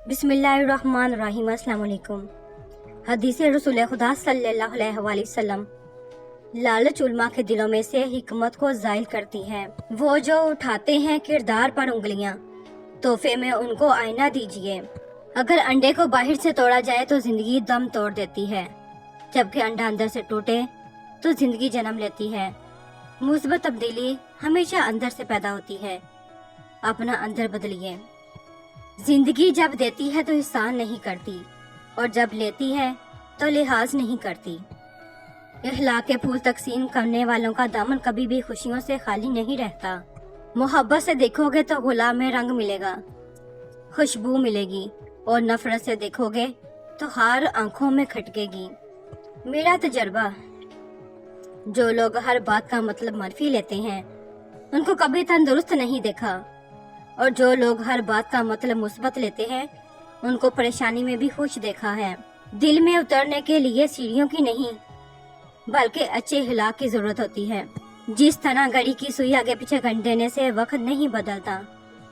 बिस्मिल्लाहिर्रहमानिर्रहीम। अस्सलाम वालेकुम। हदीस रसूल खुदा सल्लल्लाहु अलैहि वसल्लम, लालच उल्मा के दिलों में से हिकमत को ज़ाइल करती है। वो जो उठाते हैं किरदार पर उंगलियां, तोहफे में उनको आईना दीजिए। अगर अंडे को बाहर से तोड़ा जाए तो जिंदगी दम तोड़ देती है, जबकि अंडा अंदर से टूटे तो जिंदगी जन्म लेती है। मुस्बत तब्दीली हमेशा अंदर से पैदा होती है। अपना अंदर बदलिए। जिंदगी जब देती है तो एहसान नहीं करती, और जब लेती है तो लिहाज नहीं करती। इखलाक के फूल तकसीम करने वालों का दामन कभी भी खुशियों से खाली नहीं रहता। मोहब्बत से देखोगे तो गुलाब में रंग मिलेगा, खुशबू मिलेगी, और नफरत से देखोगे तो हार आंखों में खटकेगी। मेरा तजर्बा, जो लोग हर बात का मतलब मनफी लेते हैं उनको कभी तंदुरुस्त नहीं देखा, और जो लोग हर बात का मतलब मुस्बत लेते हैं उनको परेशानी में भी खुश देखा है। दिल में उतरने के लिए सीढ़ियों की नहीं बल्कि अच्छे हिलाक की जरूरत होती है। जिस तरह घड़ी की सुई आगे पीछे घंट देने से वक्त नहीं बदलता,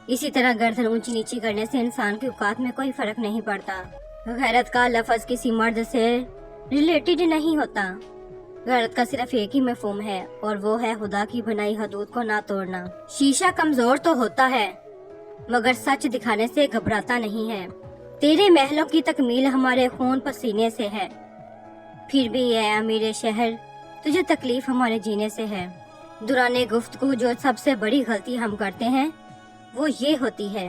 इसी तरह गर्दन ऊंची नीची करने से इंसान की औकात में कोई फर्क नहीं पड़ता। गैरत का लफ्ज किसी मर्द से रिलेटेड नहीं होता। गैरत का सिर्फ एक ही मफहूम है, और वो है खुदा की बनाई हदूद को ना तोड़ना। शीशा कमजोर तो होता है मगर सच दिखाने से घबराता नहीं है। तेरे महलों की तकमील हमारे खून पसीने से है, फिर भी ये अमीर शहर तुझे तकलीफ हमारे जीने से है। दुराने गुफ्तगू जो सबसे बड़ी गलती हम करते हैं वो ये होती है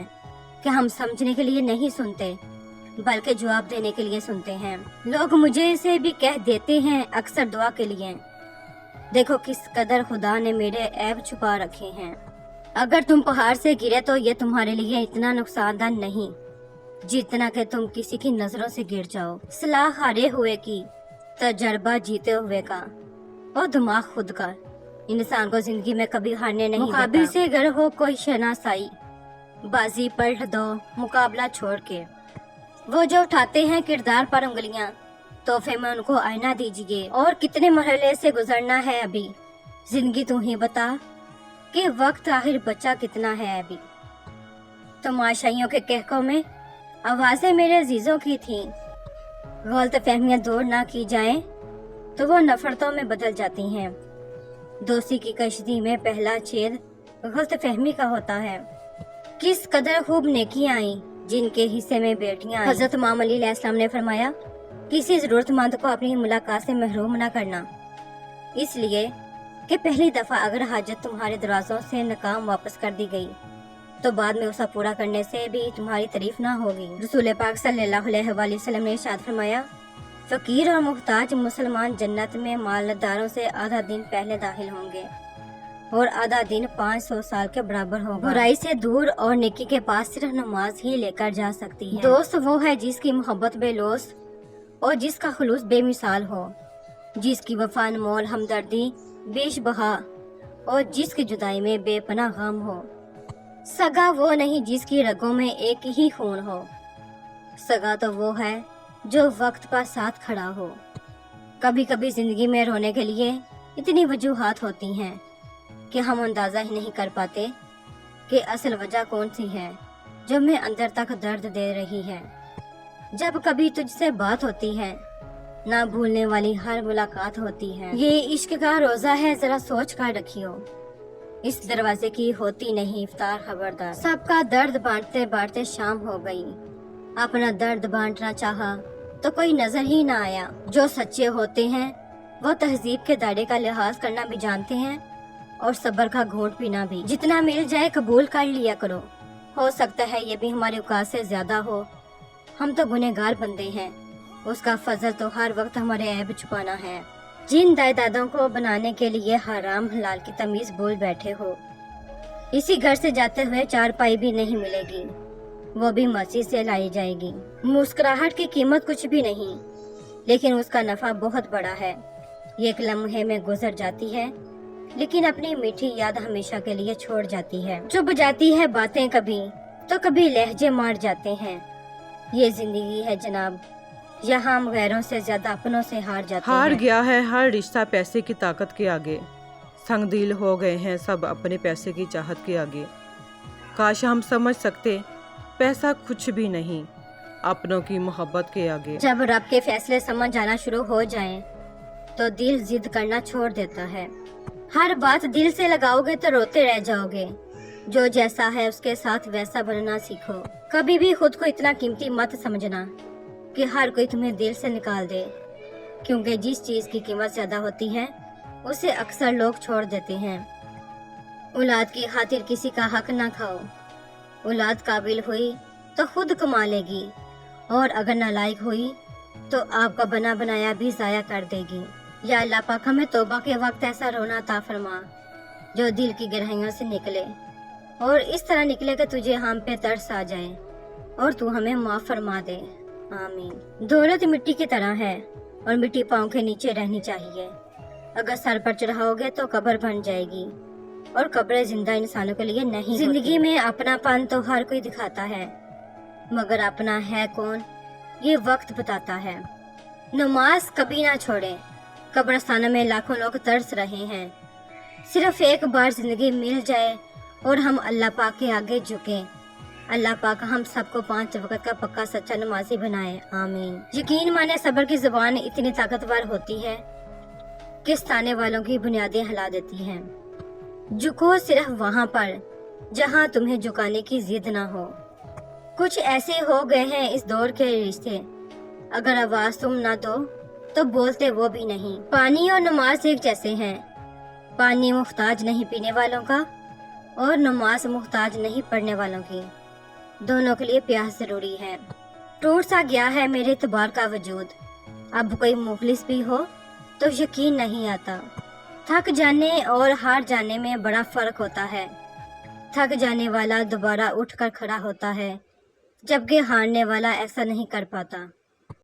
कि हम समझने के लिए नहीं सुनते बल्कि जवाब देने के लिए सुनते हैं। लोग मुझे इसे भी कह देते हैं अक्सर दुआ के लिए, देखो किस कदर खुदा ने मेरे ऐब छुपा रखे हैं। अगर तुम पहाड़ से गिरे तो ये तुम्हारे लिए इतना नुकसानदार नहीं जितना कि तुम किसी की नजरों से गिर जाओ। सलाह हारे हुए की, तजर्बा जीते हुए का, और दिमाग खुद का इंसान को जिंदगी में कभी हारने नहीं देता। मुकाबिल से अगर हो कोई शनासाई, बाजी पलट दो मुकाबला छोड़ के। वो जो उठाते हैं किरदार पर उंगलियां, तोहफे में उनको आईना दीजिए। और कितने मरहले से गुजरना है अभी, जिंदगी तू ही बता कि वक्त आखिर बचा कितना है अभी। तमाशाइयों के कहकों में आवाजें मेरे अजीजों की थीं। गलत फहमियाँ दूर ना की जाएं तो वो नफरतों में बदल जाती हैं। दोस्ती की कश्ती में पहला छेद गलत फहमी का होता है। किस कदर खूब नेकियां आई जिनके हिस्से में बेटियां। हजरत इमाम अली अलैहिस्सलाम ने फरमाया, किसी जरूरतमंद को अपनी मुलाकात से महरूम न करना, इसलिए कि पहली दफा अगर हाजत तुम्हारे दरवाजों से नाकाम वापस कर दी गई तो बाद में उसे पूरा करने से भी तुम्हारी तारीफ ना होगी। रसूल पाक सल्लल्लाहु अलैहि वसल्लम ने इरशाद फरमाया, फकीर और मुहताज मुसलमान जन्नत में मालदारों से आधा दिन पहले दाखिल होंगे और आधा दिन 500 साल के बराबर होगा। बुराई से दूर और नेकी के पास सिर्फ नमाज ही लेकर जा सकती है। दोस्त वो है जिसकी मोहब्बत बेलोस और जिसका खुलूस बेमिसाल हो, जिसकी वफा अनमोल हमदर्दी बेशबहा और जिसकी जुदाई में बेपनाह गम हो। सगा वो नहीं जिसकी रगों में एक ही खून हो, सगा तो वो है जो वक्त पर साथ खड़ा हो। कभी कभी जिंदगी में रोने के लिए इतनी वजूहात होती हैं कि हम अंदाजा ही नहीं कर पाते कि असल वजह कौन सी है जो हमें अंदर तक दर्द दे रही है। जब कभी तुझसे बात होती है, ना भूलने वाली हर मुलाकात होती है। ये इश्क का रोजा है, जरा सोच कर रखियो, इस दरवाजे की होती नहीं इफ्तार खबरदार। सबका दर्द बांटते बांटते शाम हो गई, अपना दर्द बांटना चाहा तो कोई नजर ही ना आया। जो सच्चे होते हैं वो तहजीब के दायरे का लिहाज करना भी जानते हैं और सब्र का घूंट पीना भी। जितना मिल जाए कबूल कर लिया करो, हो सकता है ये भी हमारी औकात से ज्यादा हो। हम तो गुनहगार बंदे हैं, उसका फजल तो हर वक्त हमारे ऐब छुपाना है। जिन दादाओं को बनाने के लिए हराम हलाल की तमीज बोल बैठे हो, इसी घर से जाते हुए चारपाई भी नहीं मिलेगी, वो भी मस्जिद से लाई जाएगी। मुस्कुराहट की कीमत कुछ भी नहीं, लेकिन उसका नफा बहुत बड़ा है। ये एक लम्हे में गुजर जाती है, लेकिन अपनी मीठी याद हमेशा के लिए छोड़ जाती है। चुप जाती है बातें कभी तो कभी लहजे मार जाते हैं। ये जिंदगी है जनाब, यहाँ हम गैरों से ज्यादा अपनों से हार जाते हैं। हार गया है हर रिश्ता पैसे की ताकत के आगे, संग दिल हो गए हैं सब अपने पैसे की चाहत के आगे। काश हम समझ सकते पैसा कुछ भी नहीं, अपनों की मोहब्बत के आगे। जब रब के फैसले समझ आना शुरू हो जाएं, तो दिल जिद करना छोड़ देता है। हर बात दिल से लगाओगे तो रोते रह जाओगे। जो जैसा है उसके साथ वैसा बनना सीखो। कभी भी खुद को इतना कीमती मत समझना कि हर कोई तुम्हें दिल से निकाल दे, क्योंकि जिस चीज की कीमत ज्यादा होती है उसे अक्सर लोग छोड़ देते हैं। औलाद की खातिर किसी का हक ना खाओ। औलाद काबिल हुई तो खुद कमा लेगी, और अगर नालायक हुई तो आपका बना बनाया भी जाया कर देगी। या अल्लाह पाक हमें तौबा के वक्त ऐसा रोना अता फरमा जो दिल की गहराइयों से निकले, और इस तरह निकले कि तुझे हम पे तरस आ जाए और तू हमें माफ फरमा दे। आमीन। दौलत मिट्टी की तरह है और मिट्टी पाँव के नीचे रहनी चाहिए। अगर सर पर चढ़ाओगे तो कब्र बन जाएगी, और कब्र जिंदा इंसानों के लिए नहीं। जिंदगी में अपनापन तो हर कोई दिखाता है, मगर अपना है कौन ये वक्त बताता है। नमाज कभी ना छोड़ें। कब्रिस्तानों में लाखों लोग तरस रहे हैं। सिर्फ एक बार जिंदगी मिल जाए और हम अल्लाह पाक के आगे झुकें। अल्लाह पाक हम सबको 5 वक्त का पक्का सच्चा नमाजी बनाए। आमीन। यकीन माने सब्र की जुबान इतनी ताकतवर होती है कि सताने वालों की बुनियादें हिला देती हैं। झुको सिर्फ वहाँ पर जहाँ तुम्हें झुकाने की जिद ना हो। कुछ ऐसे हो गए हैं इस दौर के रिश्ते, अगर आवाज तुम ना दो तो बोलते वो भी नहीं। पानी और नमाज एक जैसे हैं। पानी मुख्ताज नहीं पीने वालों का, और नमाज मुख्ताज नहीं पढ़ने वालों की। दोनों के लिए प्यास जरूरी है। टूट सा गया है मेरे इतबार का वजूद। अब कोई मुखलिस भी हो तो यकीन नहीं आता। थक जाने और हार जाने में बड़ा फर्क होता है। थक जाने वाला दोबारा उठकर खड़ा होता है, जबकि हारने वाला ऐसा नहीं कर पाता।